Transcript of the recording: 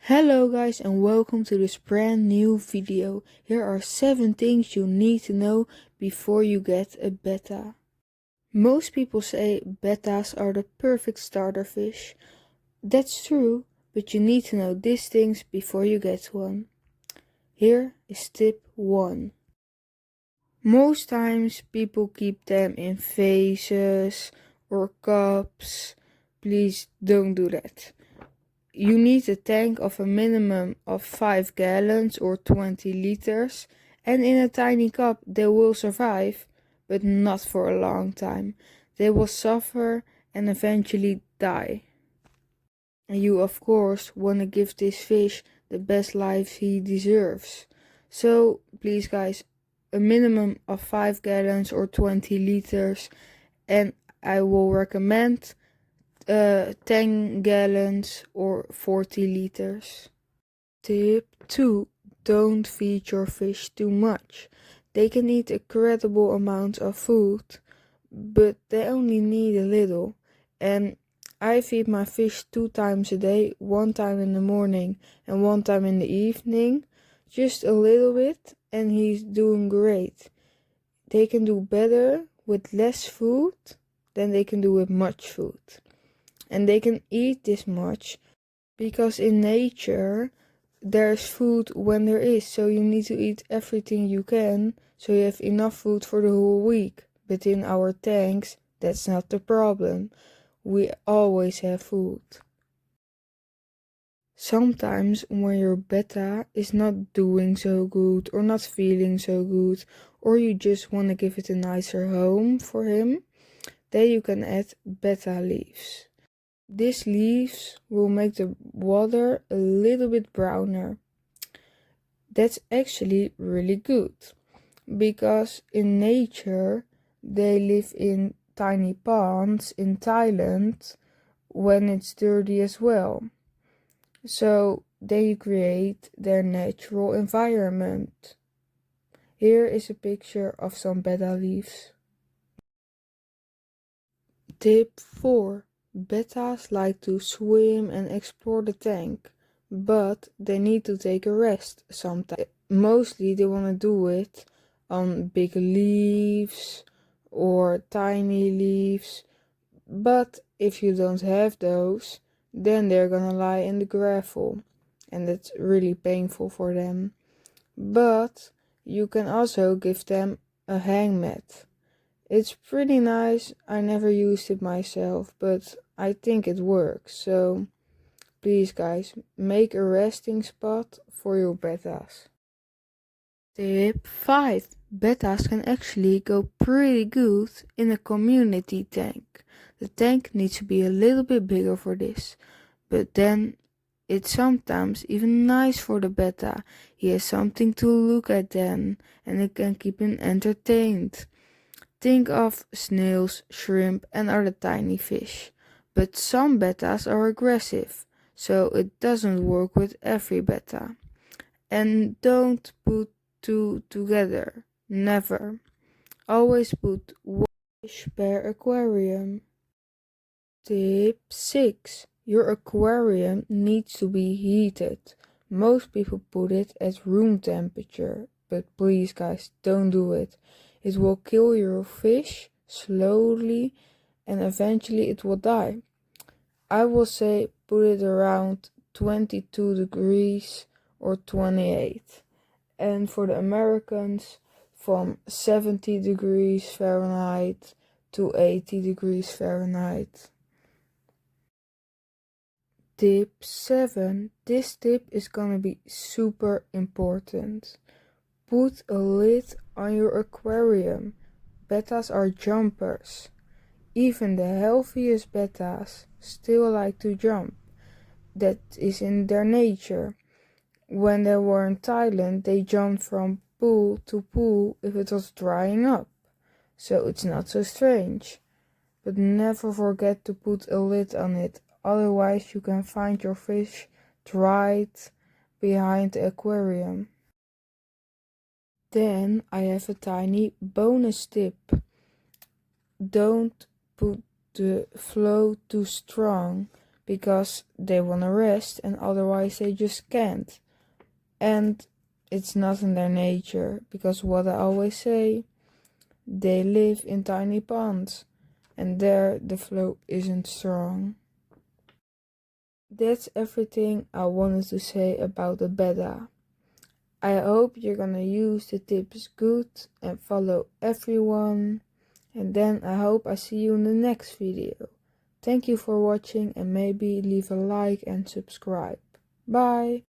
Hello guys and welcome to this brand new video. Here are 7 things you need to know before you get a betta. Most people say bettas are the perfect starter fish. That's true, but you need to know these things before you get one. Here is tip 1. Most times people keep them in vases or cups. Please don't do that. You need a tank of a minimum of 5 gallons or 20 liters, and in a tiny cup they will survive, but not for a long time. They will suffer and eventually die. And you of course want to give this fish the best life he deserves. So please guys, a minimum of 5 gallons or 20 liters, and I will recommend 10 gallons or 40 liters. Tip 2. Don't feed your fish too much. They can eat incredible amounts of food, but they only need a little. And I feed my fish 2 times a day, 1 time in the morning and 1 time in the evening. Just a little bit and he's doing great. They can do better with less food than they can do with much food. And they can eat this much because in nature there's food when there is, so you need to eat everything you can so you have enough food for the whole week. But in our tanks, that's not the problem. We always have food. Sometimes when your betta is not doing so good or not feeling so good, or you just want to give it a nicer home for him, then you can add betta leaves. These leaves will make the water a little bit browner. That's actually really good, because in nature they live in tiny ponds in Thailand when it's dirty as well. So they create their natural environment. Here is a picture of some betta leaves. Tip 4. Bettas like to swim and explore the tank, but they need to take a rest sometimes. Mostly they want to do it on big leaves or tiny leaves, but if you don't have those, then they're gonna lie in the gravel, and that's really painful for them. But you can also give them a hang mat. It's pretty nice. I never used it myself, but I think it works. So please guys, make a resting spot for your bettas. Tip 5. Bettas can actually go pretty good in a community tank. The tank needs to be a little bit bigger for this, but then it's sometimes even nice for the betta. He has something to look at then, and it can keep him entertained. Think of snails, shrimp and other tiny fish. But some bettas are aggressive, so it doesn't work with every betta. And don't put 2 together. Never. Always put 1 fish per aquarium. Tip 6. Your aquarium needs to be heated. Most people put it at room temperature, but please guys, don't do it. It will kill your fish slowly and eventually it will die. I will say put it around 22 degrees or 28. And for the Americans, from 70 degrees Fahrenheit to 80 degrees Fahrenheit. Tip 7. This tip is gonna be super important. Put a lid on your aquarium. Bettas are jumpers. Even the healthiest bettas still like to jump. That is in their nature. When they were in Thailand, they jumped from pool to pool if it was drying up. So it's not so strange. But never forget to put a lid on it, otherwise you can find your fish dried behind the aquarium. Then I have a tiny bonus tip. Don't put the flow too strong, because they want to rest and otherwise they just can't. And it's not in their nature, because what I always say, they live in tiny ponds and there the flow isn't strong. That's everything I wanted to say about the betta. I hope you're gonna use the tips good and follow everyone. And then I hope I see you in the next video. Thank you for watching and maybe leave a like and subscribe. Bye!